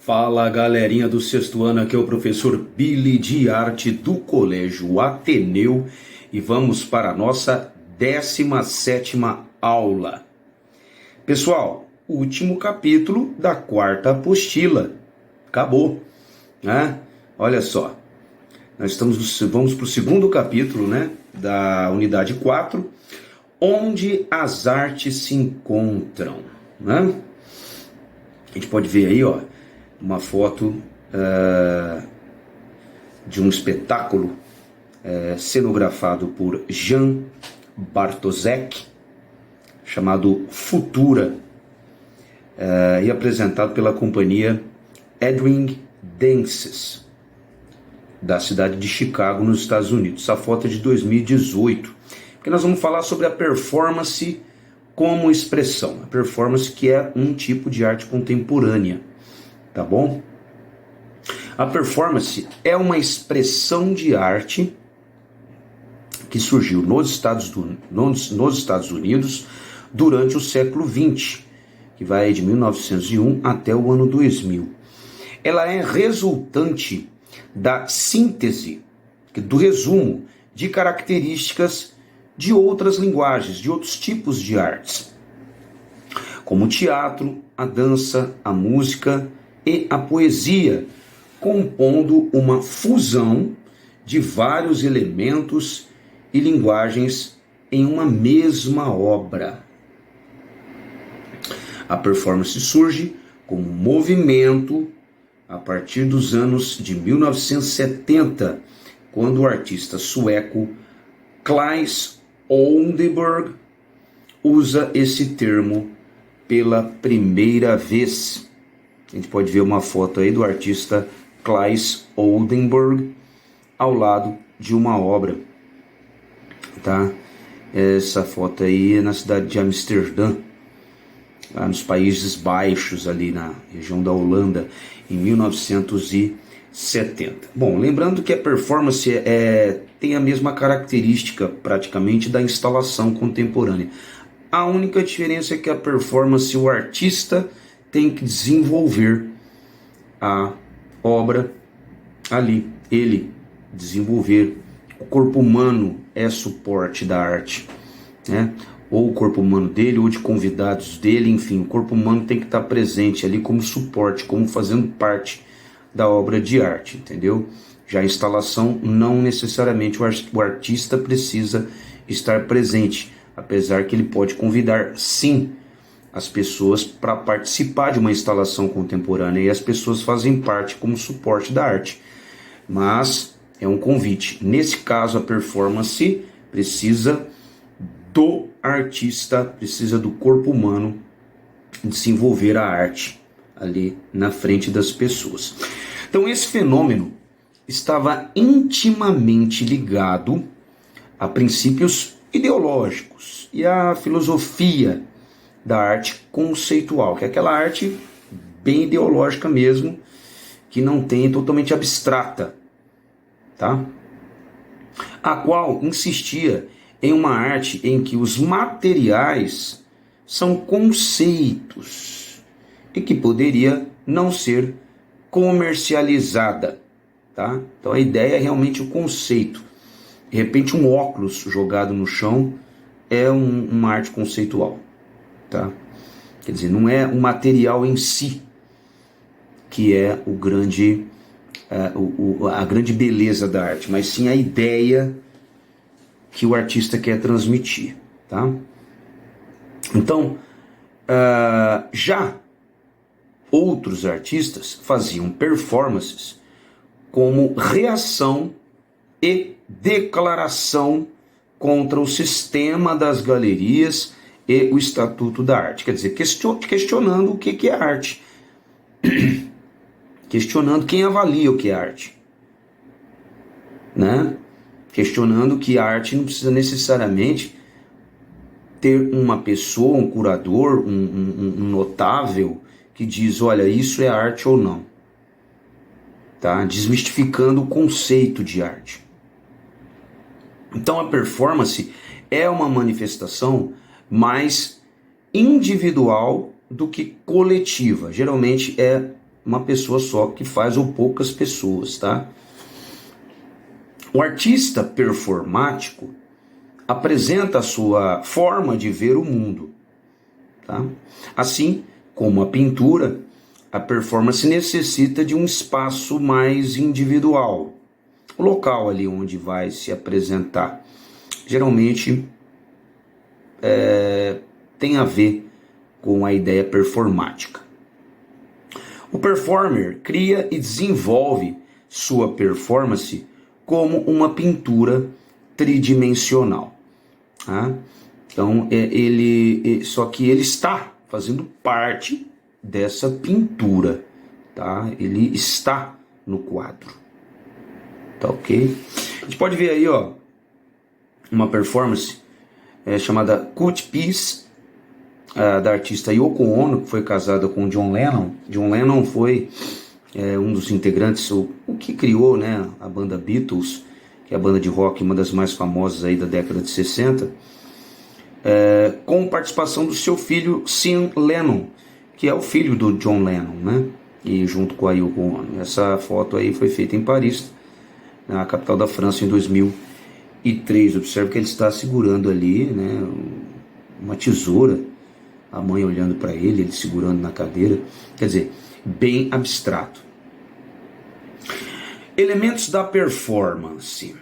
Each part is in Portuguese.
Fala galerinha do sexto ano, aqui é o professor Billy de Arte do Colégio Ateneu e vamos para a nossa 17ª aula. Pessoal, último capítulo da quarta apostila, acabou, né? Olha só, vamos para o segundo capítulo, né, da unidade 4, onde as artes se encontram, né? A gente pode ver aí, ó, uma foto de um espetáculo cenografado por Jean Bartosek, chamado Futura, e apresentado pela companhia Edwin Dances, da cidade de Chicago, nos Estados Unidos. Essa foto é de 2018, porque nós vamos falar sobre a performance como expressão. A performance, que é um tipo de arte contemporânea, tá bom? A performance é uma expressão de arte que surgiu nos Estados Unidos durante o século XX, que vai de 1901 até o ano 2000. Ela é resultante da síntese, do resumo de características de outras linguagens, de outros tipos de artes, como o teatro, a dança, a música e a poesia, compondo uma fusão de vários elementos e linguagens em uma mesma obra. A performance surge como um movimento a partir dos anos de 1970, quando o artista sueco Claes Oldenburg usa esse termo pela primeira vez. A gente pode ver uma foto aí do artista Claes Oldenburg ao lado de uma obra, tá? Essa foto aí é na cidade de Amsterdã, lá nos Países Baixos, ali na região da Holanda, em 1970. Bom, lembrando que a performance tem a mesma característica praticamente da instalação contemporânea. A única diferença é que a performance, o artista tem que desenvolver a obra ali, ele desenvolver. O corpo humano é suporte da arte, né? Ou o corpo humano dele, ou de convidados dele, enfim, o corpo humano tem que estar presente ali como suporte, como fazendo parte da obra de arte, entendeu? Já a instalação, não necessariamente o artista precisa estar presente, apesar que ele pode convidar, sim, as pessoas para participar de uma instalação contemporânea, e as pessoas fazem parte como suporte da arte, mas é um convite. Nesse caso, a performance precisa do artista, precisa do corpo humano desenvolver a arte ali na frente das pessoas. Então, esse fenômeno estava intimamente ligado a princípios ideológicos e à filosofia da arte conceitual, que é aquela arte bem ideológica mesmo, que não tem, totalmente abstrata, tá? A qual insistia em uma arte em que os materiais são conceitos e que poderia não ser comercializada, tá? Então a ideia é realmente o conceito. De repente um óculos jogado no chão é uma arte conceitual, tá? Quer dizer, não é o material em si que é a grande beleza da arte, mas sim a ideia que o artista quer transmitir, tá? Então, já outros artistas faziam performances como reação e declaração contra o sistema das galerias e o Estatuto da Arte. Quer dizer, questionando o que é arte. Questionando quem avalia o que é arte. Né? Questionando que a arte não precisa necessariamente ter uma pessoa, um curador, um notável que diz, olha, isso é arte ou não. Tá? Desmistificando o conceito de arte. Então a performance é uma manifestação mais individual do que coletiva. Geralmente é uma pessoa só que faz ou poucas pessoas, tá? O artista performático apresenta a sua forma de ver o mundo, tá? Assim como a pintura, a performance necessita de um espaço mais individual, o local ali onde vai se apresentar. Geralmente tem a ver com a ideia performática. O performer cria e desenvolve sua performance como uma pintura tridimensional. Tá? Então, só que ele está fazendo parte dessa pintura. Tá? Ele está no quadro. Tá ok? A gente pode ver aí, ó, uma performance chamada Cut Piece, da artista Yoko Ono, que foi casada com John Lennon. John Lennon foi um dos integrantes, o que criou, né, a banda Beatles, que é a banda de rock, uma das mais famosas aí da década de 60, com participação do seu filho Sean Lennon, que é o filho do John Lennon, né, e junto com a Yoko Ono. Essa foto aí foi feita em Paris, na capital da França, em 2003. Observe que ele está segurando ali, né, uma tesoura, a mãe olhando para ele segurando na cadeira. Quer dizer, bem abstrato. Elementos da performance.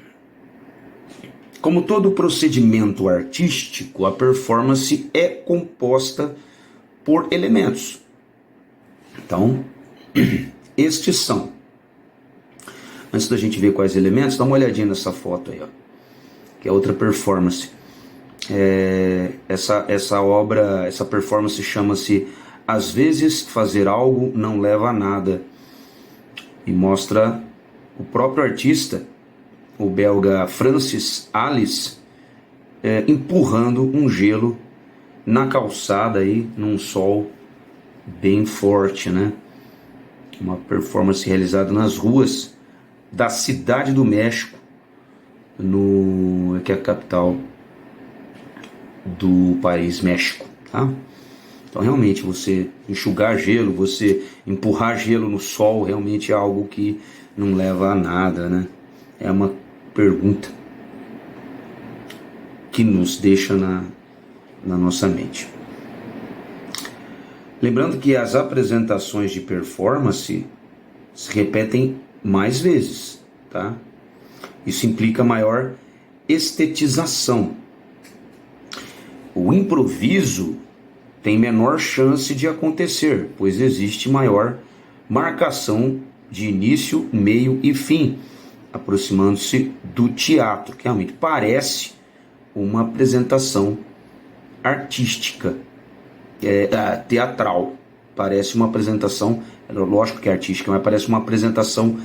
Como todo procedimento artístico, a performance é composta por elementos. Então, estes são. Antes da gente ver quais elementos, dá uma olhadinha nessa foto aí, ó, que é outra performance. Essa obra, essa performance chama-se Às vezes fazer algo não leva a nada, e mostra o próprio artista, o belga Francis Alice, empurrando um gelo na calçada aí, num sol bem forte, né? Uma performance realizada nas ruas da cidade do México, que é a capital do país México, tá? Então realmente você enxugar gelo, você empurrar gelo no sol, realmente é algo que não leva a nada, né? É uma pergunta que nos deixa na nossa mente. Lembrando que as apresentações de performance se repetem mais vezes, tá? Isso implica maior estetização. O improviso tem menor chance de acontecer, pois existe maior marcação de início, meio e fim, aproximando-se do teatro, que realmente parece uma apresentação artística, teatral. Parece uma apresentação, lógico que é artística, mas parece uma apresentação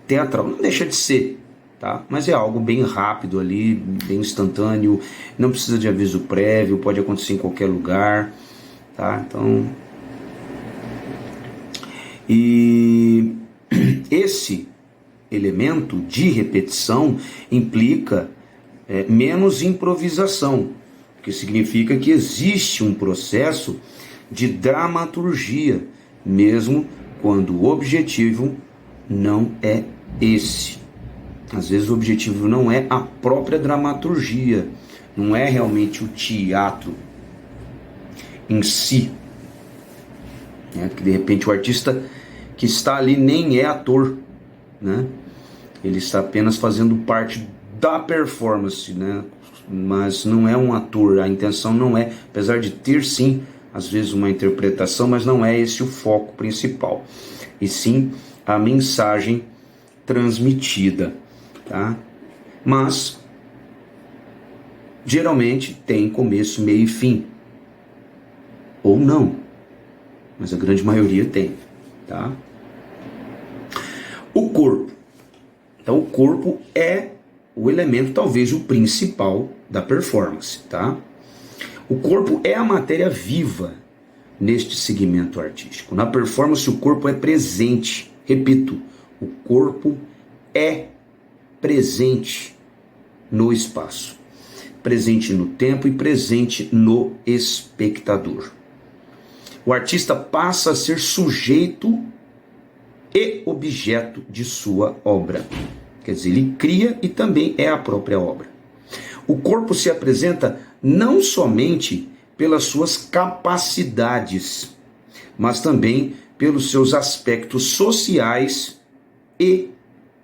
teatral. Não deixa de ser, tá? Mas é algo bem rápido ali, bem instantâneo, não precisa de aviso prévio, pode acontecer em qualquer lugar, tá? Então, e esse elemento de repetição implica menos improvisação, o que significa que existe um processo de dramaturgia, mesmo quando o objetivo não é esse. Às vezes o objetivo não é a própria dramaturgia, não é realmente o teatro em si, né? Porque de repente o artista que está ali nem é ator, né? Ele está apenas fazendo parte da performance, né? Mas não é um ator. A intenção não é, apesar de ter sim às vezes uma interpretação, mas não é esse o foco principal, e sim a mensagem transmitida, tá? Mas geralmente tem começo, meio e fim, ou não, mas a grande maioria tem, tá? O corpo. Então o corpo é o elemento, talvez o principal da performance, tá? O corpo é a matéria viva neste segmento artístico. Na performance o corpo é presente. Repito, o corpo é presente no espaço, presente no tempo e presente no espectador. O artista passa a ser sujeito e objeto de sua obra. Quer dizer, ele cria e também é a própria obra. O corpo se apresenta não somente pelas suas capacidades, mas também pelos seus aspectos sociais e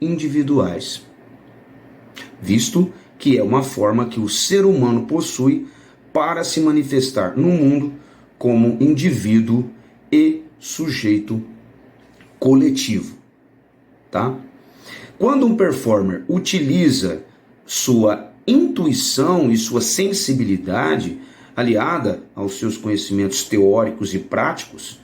individuais, visto que é uma forma que o ser humano possui para se manifestar no mundo como indivíduo e sujeito coletivo, tá? Quando um performer utiliza sua intuição e sua sensibilidade aliada aos seus conhecimentos teóricos e práticos,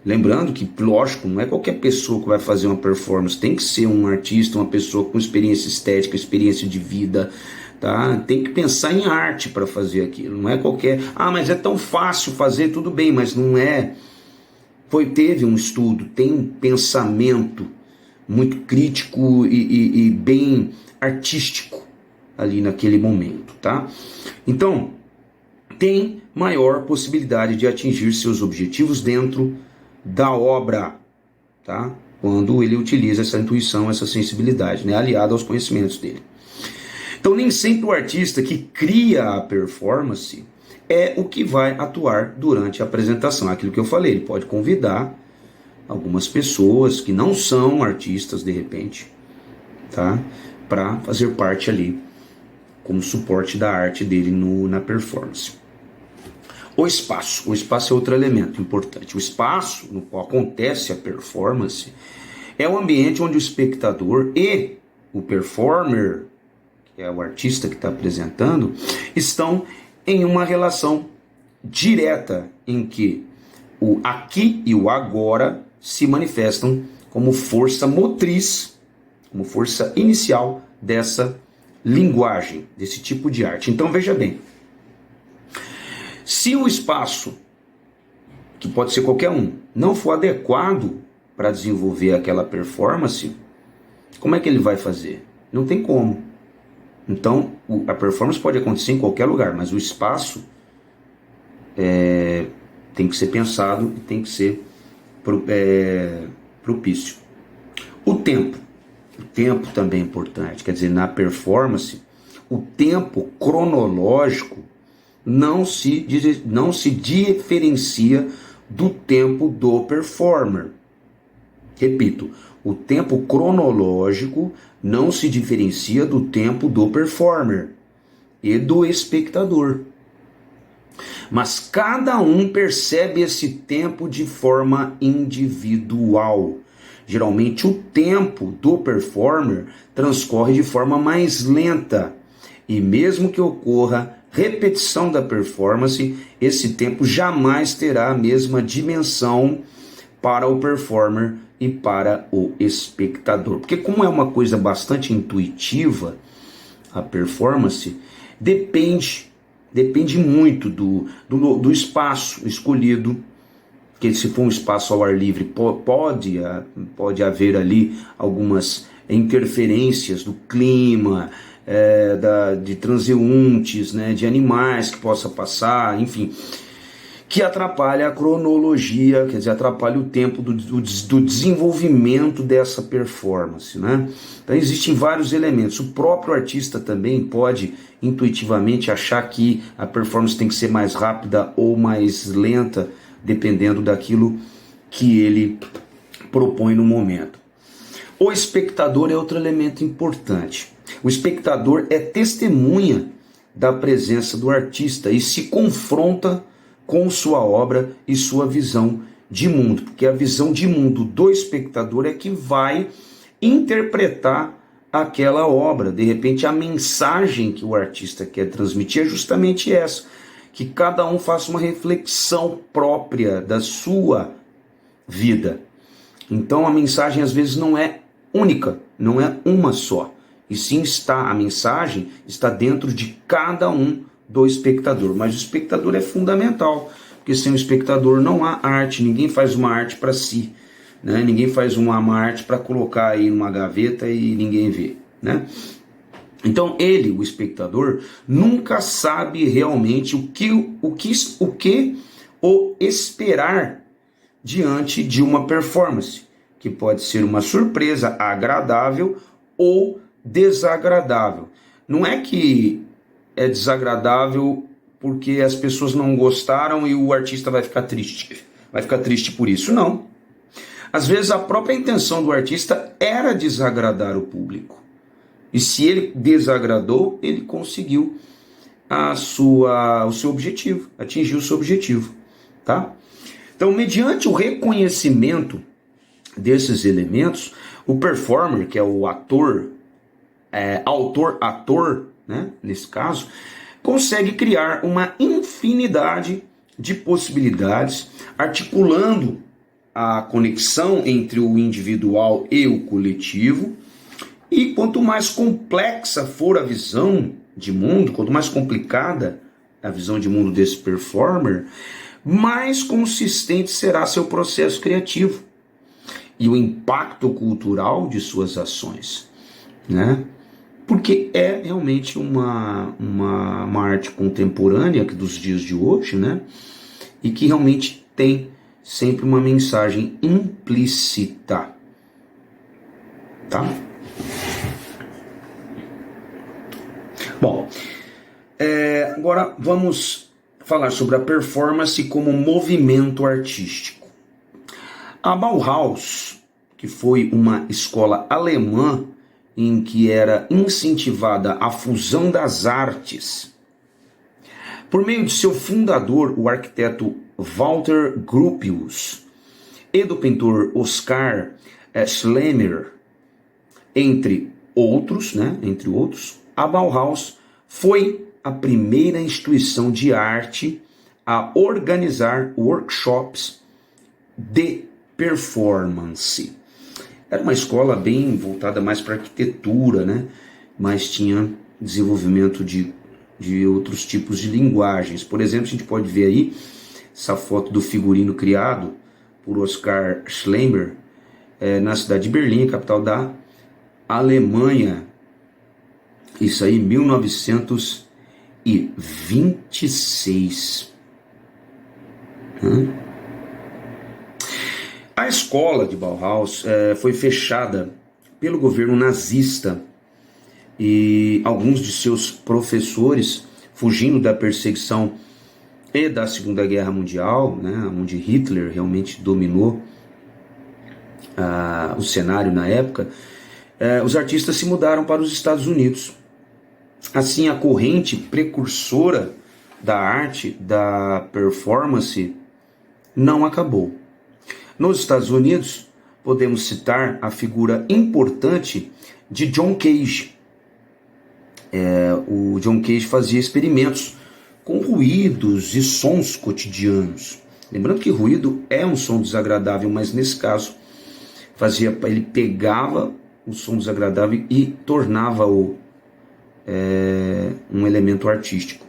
lembrando que, lógico, não é qualquer pessoa que vai fazer uma performance, tem que ser um artista, uma pessoa com experiência estética, experiência de vida, tá? Tem que pensar em arte para fazer aquilo, não é qualquer... Ah, mas é tão fácil fazer, tudo bem, mas não é... Teve um estudo, tem um pensamento muito crítico e bem artístico ali naquele momento, tá? Então, tem maior possibilidade de atingir seus objetivos dentro da obra, tá? Quando ele utiliza essa intuição, essa sensibilidade, né? Aliada aos conhecimentos dele. Então, nem sempre o artista que cria a performance é o que vai atuar durante a apresentação. Aquilo que eu falei, ele pode convidar algumas pessoas que não são artistas, de repente, tá? Para fazer parte ali, como suporte da arte dele na performance. O espaço é outro elemento importante. O espaço no qual acontece a performance é o ambiente onde o espectador e o performer, que é o artista que está apresentando, estão em uma relação direta em que o aqui e o agora se manifestam como força motriz, como força inicial dessa linguagem, desse tipo de arte. Então veja bem, se o espaço, que pode ser qualquer um, não for adequado para desenvolver aquela performance, como é que ele vai fazer? Não tem como. Então a performance pode acontecer em qualquer lugar, mas o espaço tem que ser pensado e tem que ser propício. O tempo também é importante, quer dizer, na performance, o tempo cronológico não se diferencia do tempo do performer. Repito, o tempo cronológico não se diferencia do tempo do performer e do espectador. Mas cada um percebe esse tempo de forma individual. Geralmente o tempo do performer transcorre de forma mais lenta. E mesmo que ocorra repetição da performance, esse tempo jamais terá a mesma dimensão para o performer e para o espectador. Porque como é uma coisa bastante intuitiva, a performance depende muito do espaço escolhido, que se for um espaço ao ar livre, pode haver ali algumas interferências do clima, de transeuntes, né, de animais que possa passar, enfim, que atrapalha a cronologia, quer dizer, atrapalha o tempo do desenvolvimento dessa performance, né? Então existem vários elementos. O próprio artista também pode intuitivamente achar que a performance tem que ser mais rápida ou mais lenta, dependendo daquilo que ele propõe no momento. O espectador é outro elemento importante. O espectador é testemunha da presença do artista e se confronta com sua obra e sua visão de mundo, porque a visão de mundo do espectador é que vai interpretar aquela obra. De repente, a mensagem que o artista quer transmitir é justamente essa, que cada um faça uma reflexão própria da sua vida. Então, a mensagem às vezes não é única, não é uma só, e sim a mensagem está dentro de cada um do espectador, mas o espectador é fundamental, porque sem o espectador não há arte, ninguém faz uma arte para si, né? Ninguém faz uma arte para colocar aí numa gaveta e ninguém vê, né? Então ele, o espectador, nunca sabe realmente o que esperar diante de uma performance, que pode ser uma surpresa agradável ou desagradável. Não é que é desagradável porque as pessoas não gostaram e o artista vai ficar triste por isso, não. Às vezes a própria intenção do artista era desagradar o público. E se ele desagradou, ele conseguiu o seu objetivo, atingiu o seu objetivo, tá? Então, mediante o reconhecimento desses elementos, o performer, que é o autor-ator, né, nesse caso, consegue criar uma infinidade de possibilidades, articulando a conexão entre o individual e o coletivo. E quanto mais complexa for a visão de mundo, quanto mais complicada a visão de mundo desse performer, mais consistente será seu processo criativo e o impacto cultural de suas ações, né? Porque é realmente uma arte contemporânea dos dias de hoje, né? E que realmente tem sempre uma mensagem implícita, tá? Bom, agora vamos falar sobre a performance como movimento artístico. A Bauhaus, que foi uma escola alemã em que era incentivada a fusão das artes, por meio de seu fundador, o arquiteto Walter Gropius, e do pintor Oskar Schlemmer, entre outros, a Bauhaus foi a primeira instituição de arte a organizar workshops de performance. Era uma escola bem voltada mais para arquitetura, né? Mas tinha desenvolvimento de outros tipos de linguagens. Por exemplo, a gente pode ver aí essa foto do figurino criado por Oskar Schlemmer na cidade de Berlim, capital da Alemanha. Isso aí, 1926. A escola de Bauhaus foi fechada pelo governo nazista e alguns de seus professores, fugindo da perseguição e da Segunda Guerra Mundial, né, onde Hitler realmente dominou o cenário na época, os artistas se mudaram para os Estados Unidos. Assim, a corrente precursora da arte, da performance, não acabou. Nos Estados Unidos, podemos citar a figura importante de John Cage. O John Cage fazia experimentos com ruídos e sons cotidianos. Lembrando que ruído é um som desagradável, mas nesse caso, ele pegava o som desagradável e tornava-o um elemento artístico.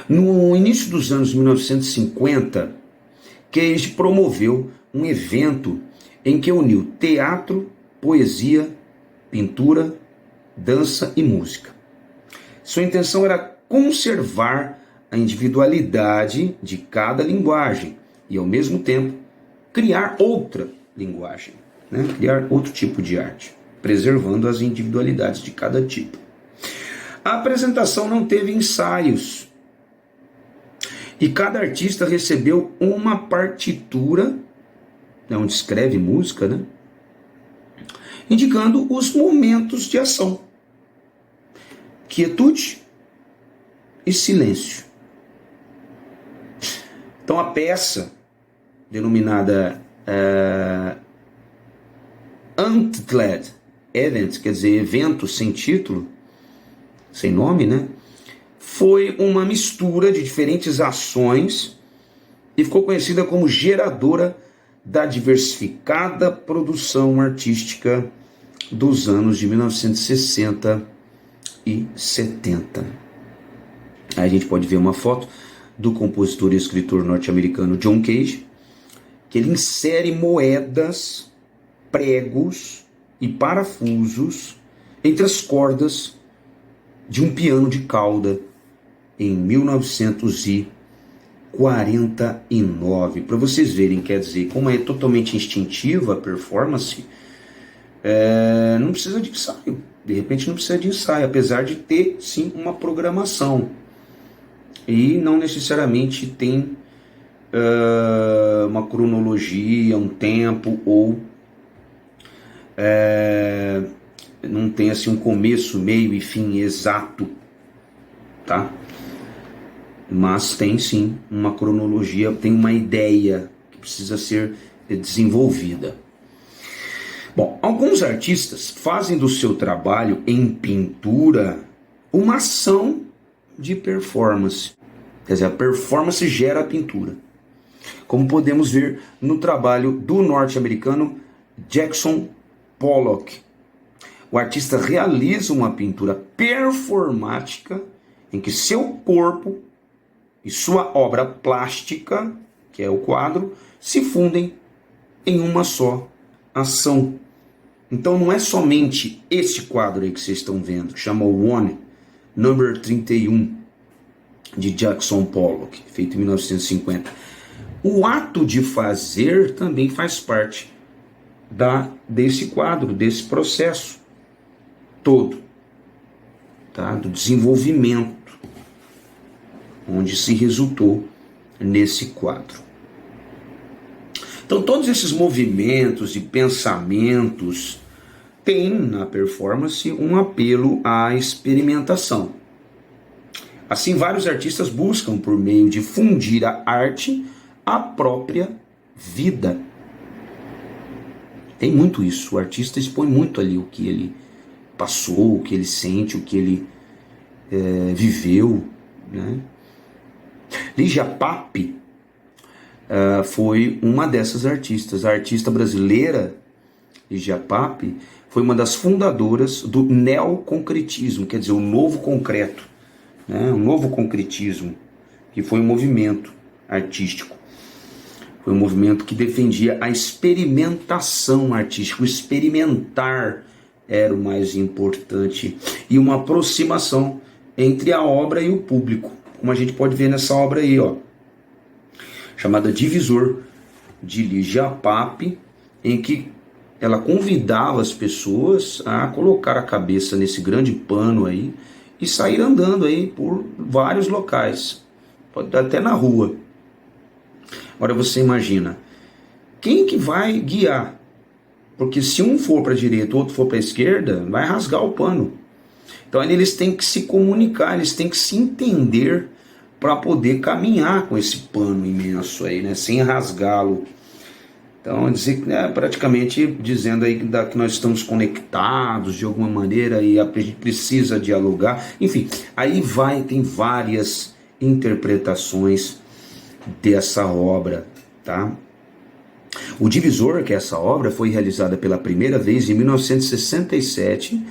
No início dos anos 1950, Cage promoveu um evento em que uniu teatro, poesia, pintura, dança e música. Sua intenção era conservar a individualidade de cada linguagem e, ao mesmo tempo, criar outra linguagem, né? Criar outro tipo de arte, preservando as individualidades de cada tipo. A apresentação não teve ensaios e cada artista recebeu uma partitura, onde escreve música, né? Indicando os momentos de ação: quietude e silêncio. Então a peça, denominada Untitled Event, quer dizer, evento sem título, sem nome, né? Foi uma mistura de diferentes ações e ficou conhecida como geradora da diversificada produção artística dos anos de 1960 e 70. Aí a gente pode ver uma foto do compositor e escritor norte-americano John Cage, que ele insere moedas, pregos e parafusos entre as cordas de um piano de cauda em 1960. 49. Para vocês verem, quer dizer, como é totalmente instintiva a performance, não precisa de ensaio. De repente não precisa de ensaio, apesar de ter sim uma programação. E não necessariamente tem uma cronologia, um tempo, ou não tem assim um começo, meio e fim exato, tá? Mas tem sim uma cronologia, tem uma ideia que precisa ser desenvolvida. Bom, alguns artistas fazem do seu trabalho em pintura uma ação de performance. Quer dizer, a performance gera a pintura. Como podemos ver no trabalho do norte-americano Jackson Pollock. O artista realiza uma pintura performática em que seu corpo e sua obra plástica, que é o quadro, se fundem em uma só ação. Então não é somente esse quadro aí que vocês estão vendo, que chama One, Number 31, de Jackson Pollock, feito em 1950. O ato de fazer também faz parte desse quadro, desse processo todo, tá? Do desenvolvimento, onde se resultou nesse quadro. Então todos esses movimentos e pensamentos têm na performance um apelo à experimentação. Assim, vários artistas buscam, por meio de fundir a arte, a própria vida. Tem muito isso, o artista expõe muito ali o que ele passou, o que ele sente, o que ele viveu, né? Lígia Pape foi uma dessas artistas. A artista brasileira Lígia Pape foi uma das fundadoras do neoconcretismo, quer dizer, o novo concreto, né? O novo concretismo, que foi um movimento artístico. Foi um movimento que defendia a experimentação artística. O experimentar era o mais importante, e uma aproximação entre a obra e o público, como a gente pode ver nessa obra aí, ó, chamada Divisor, de Lígia Pape, em que ela convidava as pessoas a colocar a cabeça nesse grande pano aí e sair andando aí por vários locais, pode dar até na rua. Agora você imagina, quem que vai guiar? Porque se um for para a direita, o outro for para a esquerda, vai rasgar o pano. Então eles têm que se comunicar, eles têm que se entender para poder caminhar com esse pano imenso aí, né, sem rasgá-lo. Então, praticamente dizendo aí que nós estamos conectados de alguma maneira e a gente precisa dialogar. Enfim, aí tem várias interpretações dessa obra, tá? O Divisor, que é essa obra, foi realizada pela primeira vez em 1967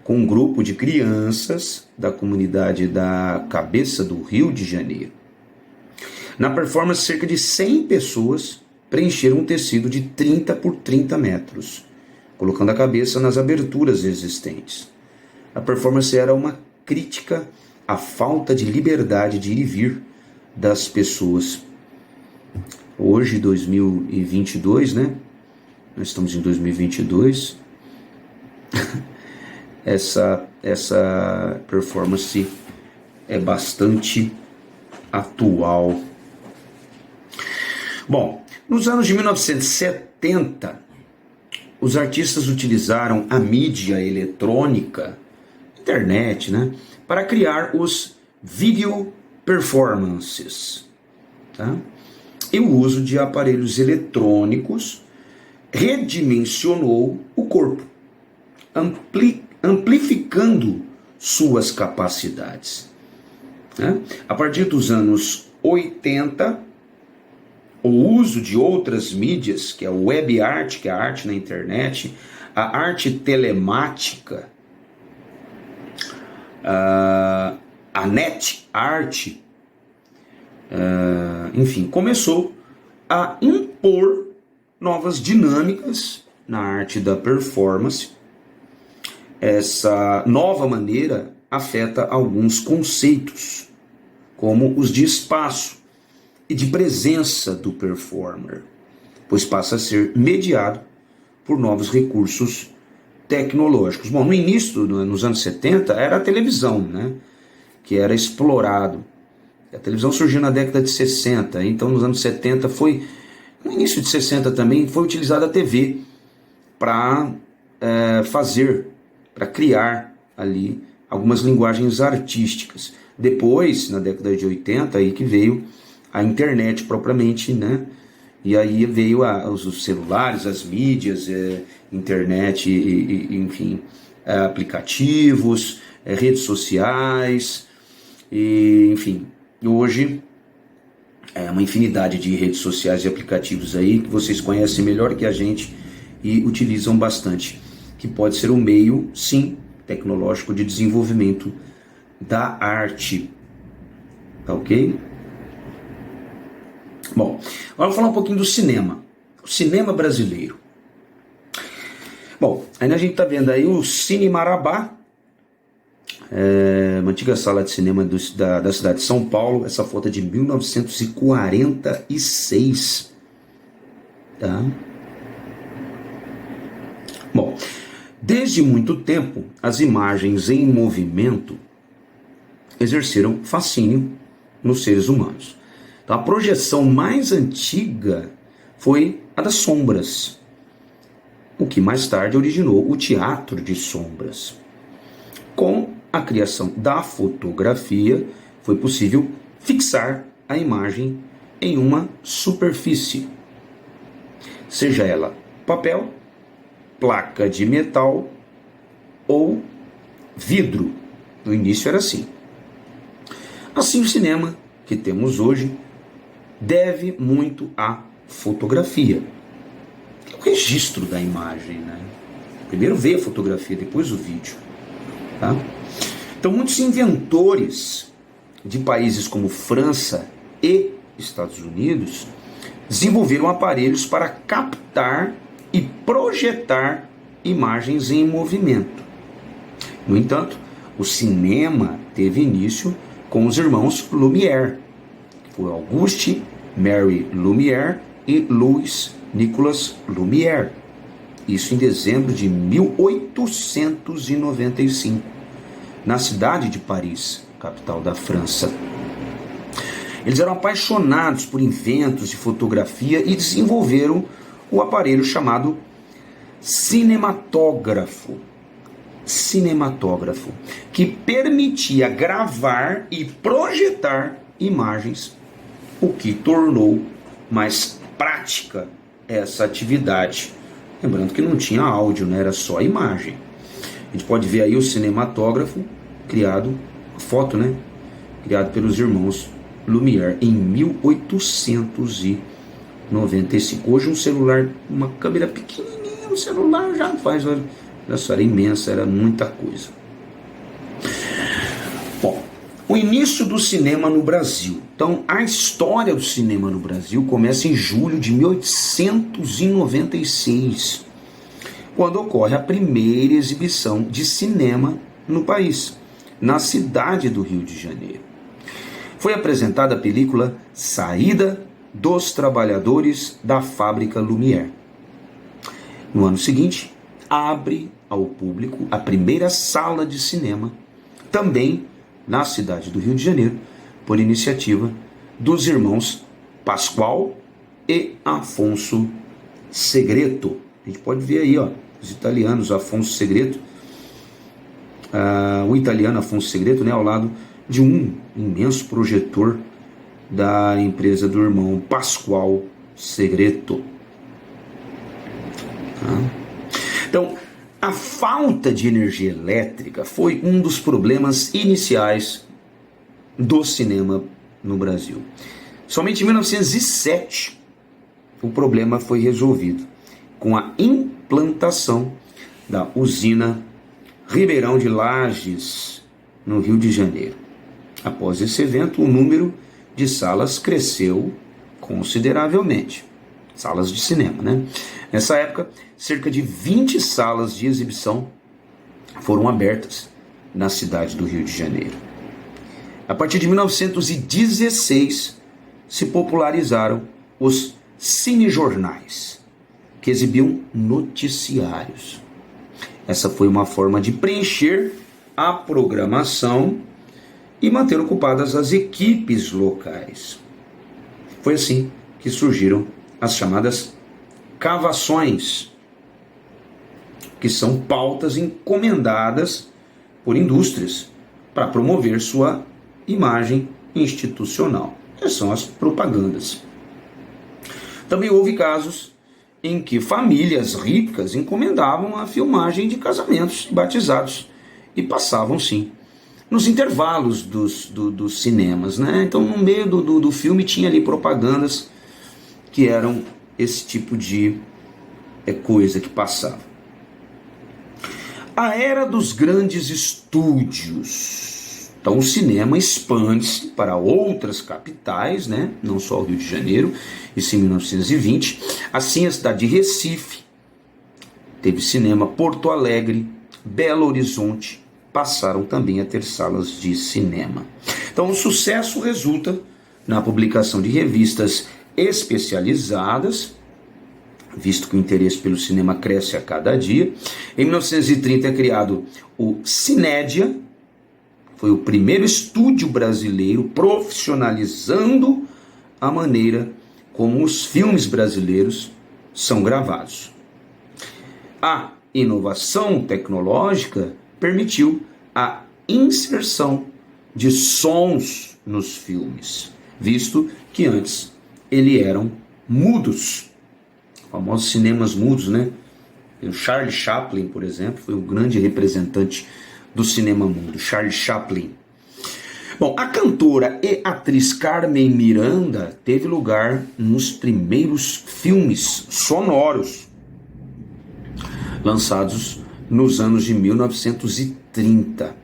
com um grupo de crianças da comunidade da Cabeça do Rio de Janeiro. Na performance, cerca de 100 pessoas preencheram um tecido de 30 por 30 metros, colocando a cabeça nas aberturas existentes. A performance era uma crítica à falta de liberdade de ir e vir das pessoas. Hoje, 2022, né? Nós estamos em 2022. Essa performance é bastante atual. Bom, nos anos de 1970, os artistas utilizaram a mídia eletrônica, internet, né, para criar os video performances, tá? E o uso de aparelhos eletrônicos redimensionou o corpo, amplificando suas capacidades, né? A partir dos anos 80, o uso de outras mídias, que é o web art, que é a arte na internet, a arte telemática, a net art, enfim, começou a impor novas dinâmicas na arte da performance. Essa nova maneira afeta alguns conceitos, como os de espaço, e de presença do performer, pois passa a ser mediado por novos recursos tecnológicos. Bom, no início, nos anos 70, era a televisão, né, que era explorado. A televisão surgiu na década de 60, então nos anos 70 foi, no início de 60 também, foi utilizada a TV para para criar ali algumas linguagens artísticas. Depois, na década de 80, aí que veio a internet propriamente, né? E aí veio os celulares, as mídias, internet, enfim, aplicativos, redes sociais, e, enfim, hoje é uma infinidade de redes sociais e aplicativos aí que vocês conhecem melhor que a gente e utilizam bastante, que pode ser um meio, sim, tecnológico de desenvolvimento da arte. Tá ok? Bom, agora vamos falar um pouquinho do cinema. O cinema brasileiro. Bom, aí a gente tá vendo aí o Cine Marabá, uma antiga sala de cinema da cidade de São Paulo. Essa foto é de 1946. Tá? Bom, desde muito tempo, as imagens em movimento exerceram fascínio nos seres humanos. Então, a projeção mais antiga foi a das sombras, o que mais tarde originou o teatro de sombras. Com a criação da fotografia, foi possível fixar a imagem em uma superfície, seja ela papel, placa de metal ou vidro. No início era assim. Assim, o cinema que temos hoje deve muito à fotografia, que é o registro da imagem, né? Primeiro veio a fotografia, depois o vídeo. Tá? Então, muitos inventores de países como França e Estados Unidos desenvolveram aparelhos para captar e projetar imagens em movimento. No entanto, o cinema teve início com os irmãos Lumière, foi Auguste Marie Lumière e Louis Nicolas Lumière. Isso em dezembro de 1895, na cidade de Paris, capital da França. Eles eram apaixonados por inventos de fotografia e desenvolveram o aparelho chamado cinematógrafo, que permitia gravar e projetar imagens, o que tornou mais prática essa atividade. Lembrando que não tinha áudio, né? Era só imagem. A gente pode ver aí o cinematógrafo criado, foto, né? Criado pelos irmãos Lumière em 1895. Hoje um celular, uma câmera pequenininha, um celular já faz, olha só, era imensa, era muita coisa. Bom, o início do cinema no Brasil. Então, a história do cinema no Brasil começa em julho de 1896, quando ocorre a primeira exibição de cinema no país, na cidade do Rio de Janeiro. Foi apresentada a película Saída dos Trabalhadores da Fábrica Lumière. No ano seguinte, abre ao público a primeira sala de cinema, também na cidade do Rio de Janeiro, por iniciativa dos irmãos Pascoal e Afonso Segreto. A gente pode ver aí, ó, os italianos, Afonso Segreto, o italiano Afonso Segreto, né, ao lado de um imenso projetor da empresa do irmão Pascoal Segreto. Então, a falta de energia elétrica foi um dos problemas iniciais do cinema no Brasil. Somente em 1907 o problema foi resolvido com a implantação da usina Ribeirão de Lages, no Rio de Janeiro. Após esse evento, o número de salas cresceu consideravelmente. Salas de cinema, né? Nessa época, cerca de 20 salas de exibição foram abertas na cidade do Rio de Janeiro. A partir de 1916, se popularizaram os cinejornais, que exibiam noticiários. Essa foi uma forma de preencher a programação e manter ocupadas as equipes locais. Foi assim que surgiram as chamadas cavações, que são pautas encomendadas por indústrias para promover sua imagem institucional. Essas são as propagandas. Também houve casos em que famílias ricas encomendavam a filmagem de casamentos e batizados e passavam, sim, nos intervalos dos cinemas, né? Então, no meio do filme tinha ali propagandas que eram esse tipo de coisa que passava. A era dos grandes estúdios. Então, o cinema expande-se para outras capitais, né? Não só o Rio de Janeiro, isso em 1920. Assim, a cidade de Recife teve cinema, Porto Alegre, Belo Horizonte passaram também a ter salas de cinema. Então, o sucesso resulta na publicação de revistas especializadas, visto que o interesse pelo cinema cresce a cada dia. Em 1930 é criado o Cinédia, foi o primeiro estúdio brasileiro profissionalizando a maneira como os filmes brasileiros são gravados. A inovação tecnológica permitiu a inserção de sons nos filmes, visto que antes eles eram mudos, famosos cinemas mudos, né? O Charles Chaplin, por exemplo, foi um grande representante do cinema mudo, Charles Chaplin. Bom, a cantora e atriz Carmen Miranda teve lugar nos primeiros filmes sonoros lançados nos anos de 1930.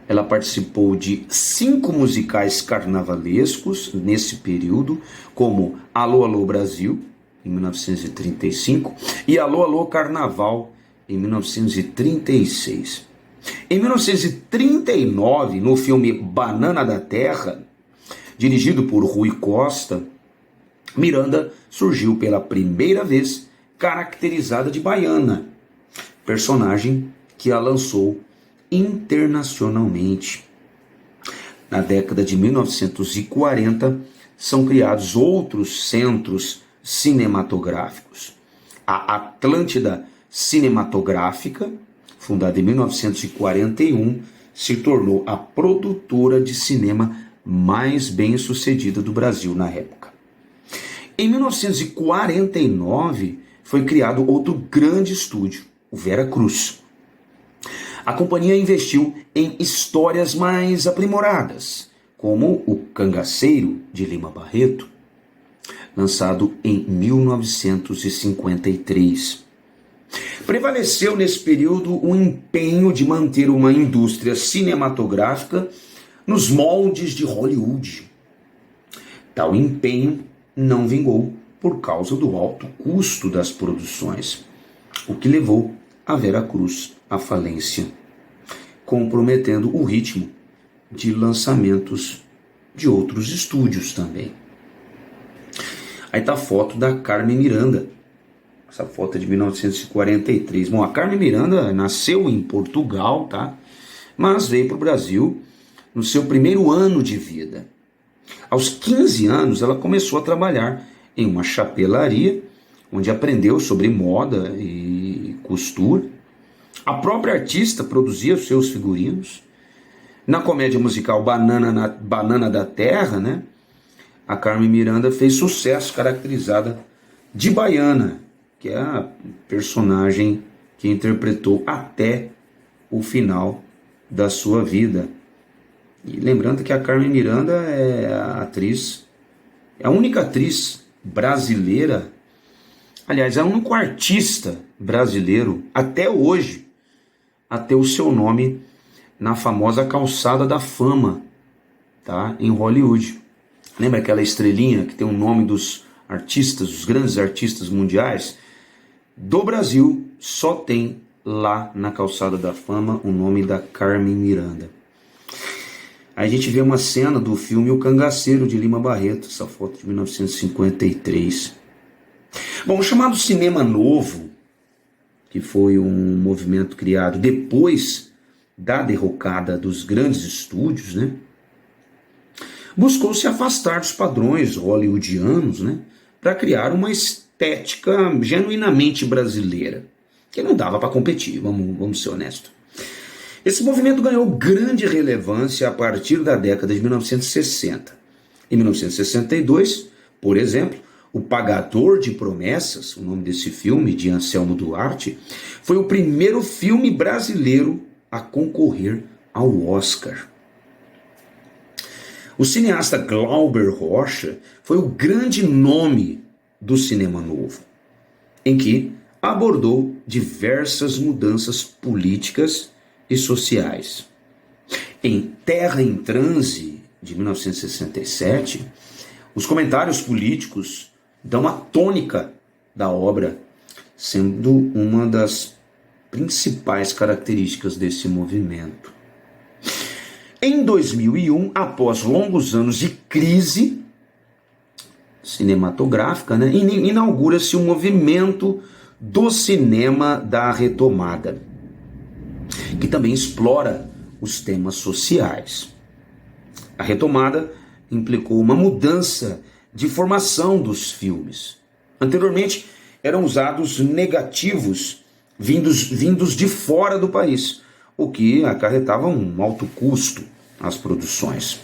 Ela participou de 5 musicais carnavalescos nesse período, como Alô, Alô Brasil, em 1935, e Alô, Alô Carnaval, em 1936. Em 1939, no filme Banana da Terra, dirigido por Rui Costa, Miranda surgiu pela primeira vez caracterizada de baiana, personagem que a lançou internacionalmente. Na década de 1940, são criados outros centros cinematográficos. A Atlântida Cinematográfica, fundada em 1941, se tornou a produtora de cinema mais bem-sucedida do Brasil na época. Em 1949, foi criado outro grande estúdio, o Vera Cruz. A companhia investiu em histórias mais aprimoradas, como O Cangaceiro, de Lima Barreto, lançado em 1953. Prevaleceu nesse período o empenho de manter uma indústria cinematográfica nos moldes de Hollywood. Tal empenho não vingou por causa do alto custo das produções, o que levou a Vera Cruz à falência, comprometendo o ritmo de lançamentos de outros estúdios também. Aí tá a foto da Carmen Miranda. Essa foto é de 1943. Bom, a Carmen Miranda nasceu em Portugal, tá? Mas veio para o Brasil no seu primeiro ano de vida. Aos 15 anos, ela começou a trabalhar em uma chapelaria, onde aprendeu sobre moda e costura. A própria artista produzia os seus figurinos. Na comédia musical Banana da Terra, né? A Carmen Miranda fez sucesso, caracterizada de baiana, que é a personagem que interpretou até o final da sua vida. E lembrando que a Carmen Miranda é a atriz, é a única atriz brasileira, aliás, é o único artista brasileiro até hoje a ter o seu nome na famosa Calçada da Fama, tá? Em Hollywood. Lembra aquela estrelinha que tem o nome dos artistas, os grandes artistas mundiais? Do Brasil, só tem lá na Calçada da Fama o nome da Carmen Miranda. a gente vê uma cena do filme O Cangaceiro, de Lima Barreto, essa foto de 1953. Bom, o chamado cinema novo, que foi um movimento criado depois da derrocada dos grandes estúdios, né, buscou se afastar dos padrões hollywoodianos, né, para criar uma estética genuinamente brasileira, que não dava para competir, vamos ser honestos. Esse movimento ganhou grande relevância a partir da década de 1960. Em 1962, por exemplo, O Pagador de Promessas, o nome desse filme, de Anselmo Duarte, foi o primeiro filme brasileiro a concorrer ao Oscar. O cineasta Glauber Rocha foi o grande nome do cinema novo, em que abordou diversas mudanças políticas e sociais. Em Terra em Transe, de 1967, os comentários políticos dão a tônica da obra, sendo uma das principais características desse movimento. Em 2001, após longos anos de crise cinematográfica, né, inaugura-se o movimento do cinema da retomada, que também explora os temas sociais. A retomada implicou uma mudança de formação dos filmes. Anteriormente, eram usados negativos vindos de fora do país, o que acarretava um alto custo às produções.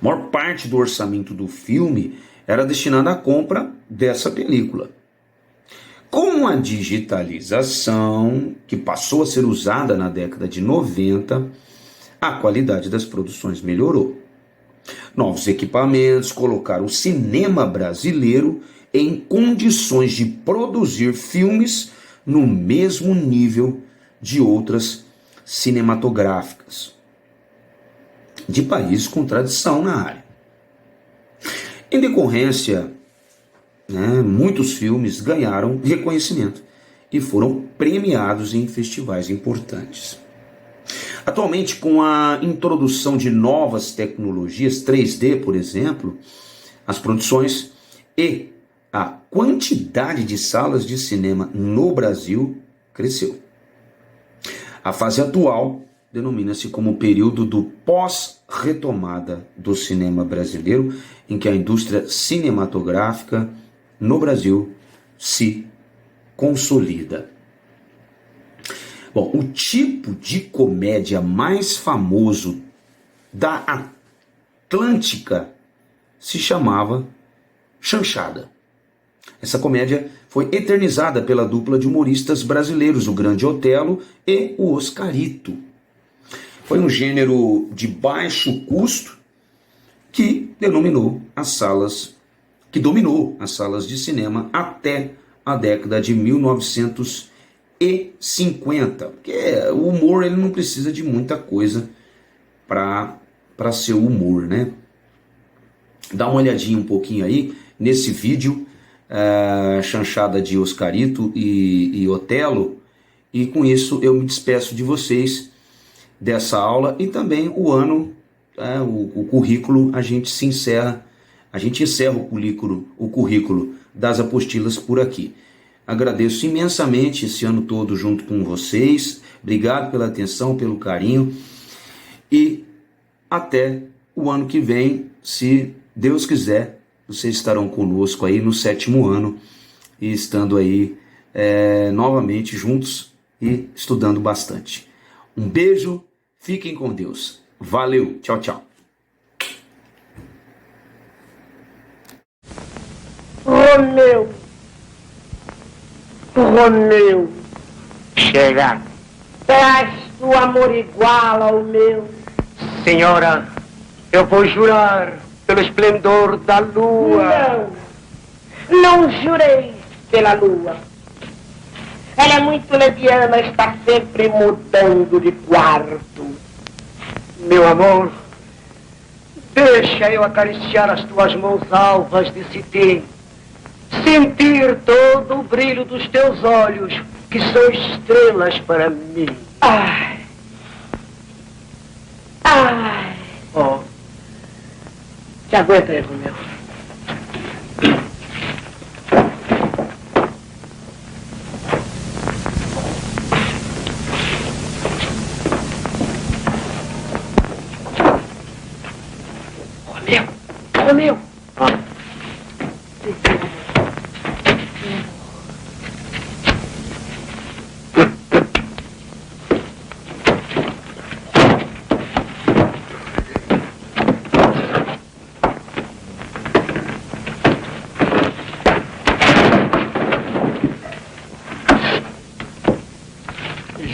A maior parte do orçamento do filme era destinada à compra dessa película. Com a digitalização, que passou a ser usada na década de 90, a qualidade das produções melhorou. Novos equipamentos colocaram o cinema brasileiro em condições de produzir filmes no mesmo nível de outras cinematográficas, de países com tradição na área. Em decorrência, muitos filmes ganharam reconhecimento e foram premiados em festivais importantes. Atualmente, com a introdução de novas tecnologias, 3D, por exemplo, as produções e a quantidade de salas de cinema no Brasil cresceu. A fase atual denomina-se como o período do pós-retomada do cinema brasileiro, em que a indústria cinematográfica no Brasil se consolida. Bom, o tipo de comédia mais famoso da Atlântica se chamava Chanchada. Essa comédia foi eternizada pela dupla de humoristas brasileiros, o Grande Otelo e o Oscarito. Foi um gênero de baixo custo que dominou as salas de cinema até a década de 1950. Porque o humor ele não precisa de muita coisa para ser humor, né? Dá uma olhadinha um pouquinho aí nesse vídeo, Chanchada de Oscarito e Otelo, e com isso eu me despeço de vocês dessa aula e também o ano, o currículo, a gente encerra o currículo das apostilas por aqui. Agradeço imensamente esse ano todo junto com vocês, obrigado pela atenção, pelo carinho, e até o ano que vem, se Deus quiser, vocês estarão conosco aí no 7º ano e estando aí novamente juntos e estudando bastante. Um beijo, fiquem com Deus. Valeu, tchau, tchau. Romeu, chega. Traz tu amor igual ao meu. Senhora, eu vou jurar pelo esplendor da lua. Não jurei pela lua. Ela é muito leviana, está sempre mudando de quarto. Meu amor, deixa eu acariciar as tuas mãos alvas de cetim. Sentir todo o brilho dos teus olhos, que são estrelas para mim. Ai. Ai. aguenta aí, Romeu. Romeu!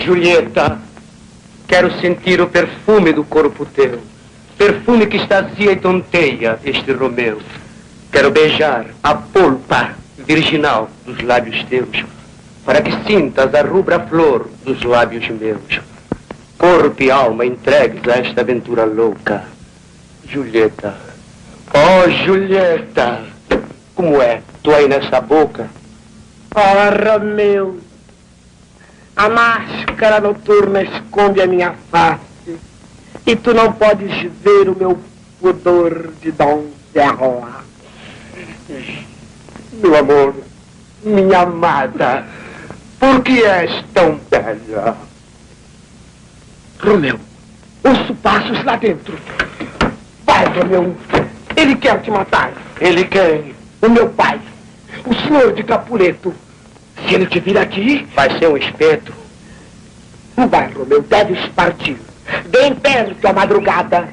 Julieta, quero sentir o perfume do corpo teu. Perfume que extasia e tonteia este Romeu. Quero beijar a polpa virginal dos lábios teus, para que sintas a rubra flor dos lábios meus. Corpo e alma entregues a esta aventura louca. Julieta, oh Julieta, como é? Tu aí nessa boca? Oh, Romeu, a máscara noturna esconde a minha face e tu não podes ver o meu pudor de donzela. Meu amor, minha amada, por que és tão bela? Romeu, ouço passos lá dentro. Vai, Romeu, ele quer te matar. Ele quem? O meu pai, o senhor de Capuleto. Se ele te vir aqui... Vai ser um espeto. Vai, Romeu, deves partir. Bem perto à madrugada.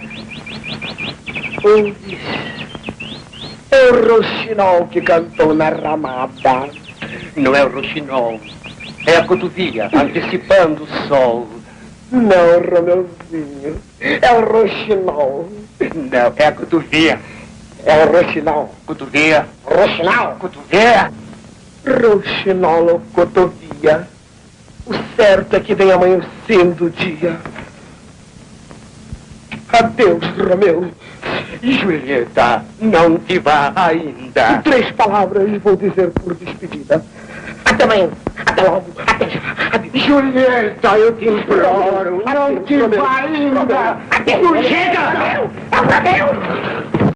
Ouves? É o roxinol que cantou na ramada. Não é o roxinol, é a cotovia, antecipando o sol. Não, Romeuzinho, é o roxinol. Não, é a cotovia. É o roxinol. Cotovia. Roxinol. Cotovia. Roxinol ou cotovia. O certo é que vem amanhecendo o dia. Adeus, Romeu. Julieta, não te vá ainda. 3 palavras vou dizer por despedida. Até amanhã. Até logo. Até já. Adeus. Julieta, eu te imploro, não te Romeu. vá ainda. Adeus. Chega! Adeus.